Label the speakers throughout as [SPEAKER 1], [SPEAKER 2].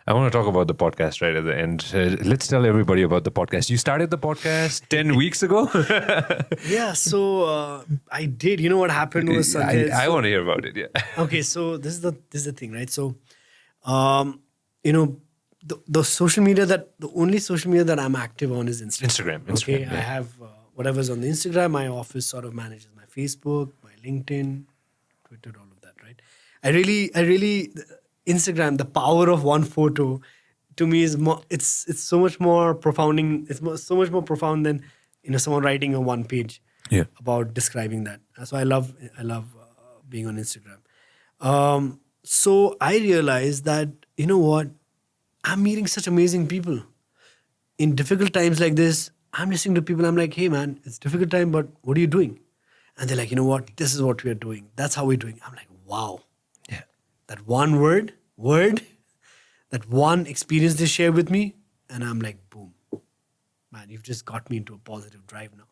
[SPEAKER 1] I want to talk about the podcast right at the end. Let's tell everybody about the podcast. You started the podcast 10 weeks ago?
[SPEAKER 2] Yeah, so I did. You know what happened was Sanjay.
[SPEAKER 1] I want to hear about it, yeah.
[SPEAKER 2] Okay, so this is the thing, right? So, the social media the only social media that I'm active on is Instagram. Okay,
[SPEAKER 1] yeah.
[SPEAKER 2] I have whatever's on the Instagram. My office sort of manages my Facebook, my LinkedIn, Twitter, all of that, right? I really Instagram, the power of one photo, to me is more. It's so much more profounding. So much more profound than someone writing a one page about describing that. So I love being on Instagram. So I realized that what, I'm meeting such amazing people in difficult times like this. I'm listening to people. I'm like, hey man, it's a difficult time, but what are you doing? And they're like, you know what? This is what we are doing. That's how we're doing. I'm like, wow.
[SPEAKER 1] Yeah.
[SPEAKER 2] That one word, that one experience they share with me, and I'm like, boom. Man, you've just got me into a positive drive now.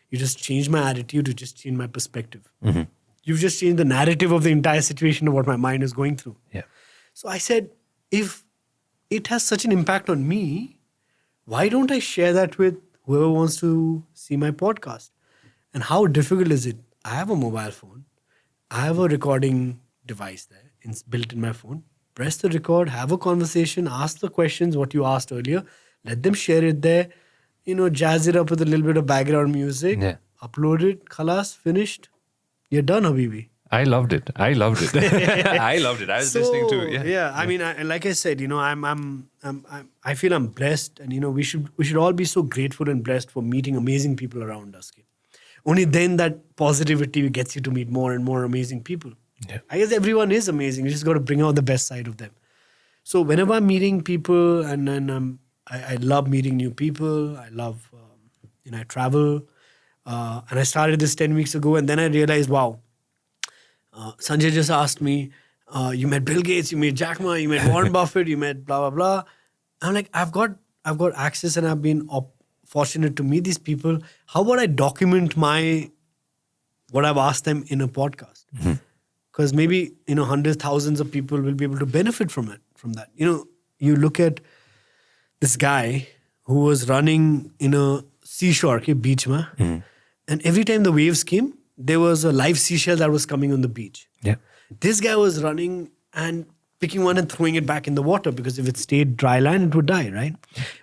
[SPEAKER 2] You just changed my attitude. You just changed my perspective.
[SPEAKER 1] Mm-hmm.
[SPEAKER 2] You've just changed the narrative of the entire situation of what my mind is going through.
[SPEAKER 1] Yeah.
[SPEAKER 2] So I said, if it has such an impact on me, why don't I share that with whoever wants to see my podcast? And how difficult is it? I have a mobile phone. I have a recording device there. It's built in my phone. Press the record, have a conversation, ask the questions, what you asked earlier. Let them share it there. Jazz it up with a little bit of background music.
[SPEAKER 1] Yeah.
[SPEAKER 2] Upload it. Khalas, finished. You're done, Habibi.
[SPEAKER 1] I loved it. I loved it. I was listening to
[SPEAKER 2] Yeah. I mean, like I said, I feel I'm blessed, and we should all be so grateful and blessed for meeting amazing people around us. Only then that positivity gets you to meet more and more amazing people.
[SPEAKER 1] Yeah.
[SPEAKER 2] I guess everyone is amazing. You just got to bring out the best side of them. So whenever I'm meeting people, and I love meeting new people. I love, I travel, and I started this 10 weeks ago, and then I realized, wow. Sanjay just asked me, you met Bill Gates, you met Jack Ma, you met Warren Buffett, you met blah, blah, blah. I'm like, I've got access, and I've been fortunate to meet these people. How about I document what I've asked them in a podcast? Because maybe, hundreds, thousands of people will be able to benefit from that. You look at this guy who was running in a seashore, beach ma, and every time the waves came, there was a live seashell that was coming on the beach.
[SPEAKER 1] Yeah.
[SPEAKER 2] This guy was running and picking one and throwing it back in the water, because if it stayed dry land, it would die, right?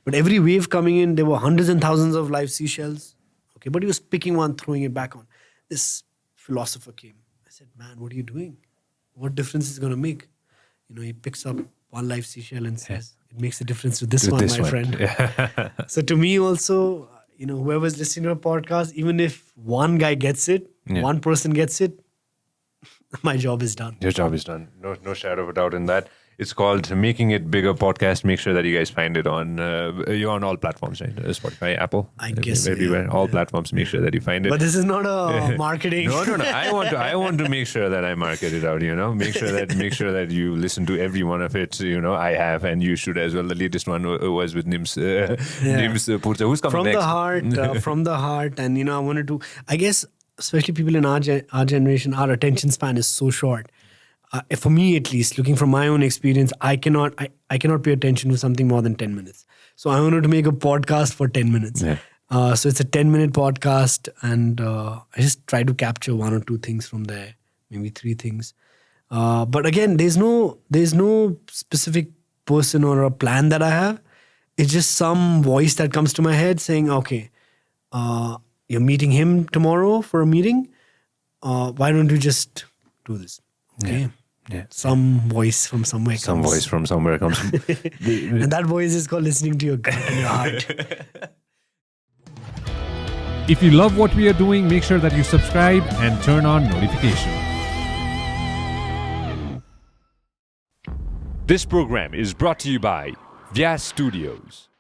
[SPEAKER 2] But every wave coming in, there were hundreds and thousands of live seashells. Okay, but he was picking one, throwing it back on. This philosopher came. I said, man, what are you doing? What difference is it going to make? He picks up one live seashell and says, it makes a difference to this one, friend. Yeah. So to me also, whoever's listening to a podcast, even if one guy gets it, one person gets it, my job is done.
[SPEAKER 1] Your job is done. No shadow of a doubt in that. It's called Making It Bigger Podcast. Make sure that you guys find it on, you're on all platforms, right? Spotify, Apple.
[SPEAKER 2] I guess
[SPEAKER 1] everywhere. All platforms. Make sure that you find it.
[SPEAKER 2] But this is not a marketing.
[SPEAKER 1] No. I want to make sure that I market it out, Make sure that you listen to every one of it, I have, and you should as well. The latest one was with Nims Purza. Who's coming next?
[SPEAKER 2] From the heart. And, I wanted to, I guess, especially people in our generation, our attention span is so short. For me, at least, looking from my own experience, I cannot pay attention to something more than 10 minutes. So I wanted to make a podcast for 10 minutes.
[SPEAKER 1] Yeah.
[SPEAKER 2] So it's a 10-minute podcast, and I just try to capture one or two things from there, maybe three things. But again, there's no specific person or a plan that I have. It's just some voice that comes to my head saying, okay, you're meeting him tomorrow for a meeting. Why don't you just do this? Okay.
[SPEAKER 1] Yeah.
[SPEAKER 2] Some voice from somewhere comes.
[SPEAKER 1] Some voice from somewhere comes.
[SPEAKER 2] And that voice is called listening to your gut and your heart.
[SPEAKER 3] If you love what we are doing, make sure that you subscribe and turn on notifications.
[SPEAKER 1] This program is brought to you by Vyas Studios.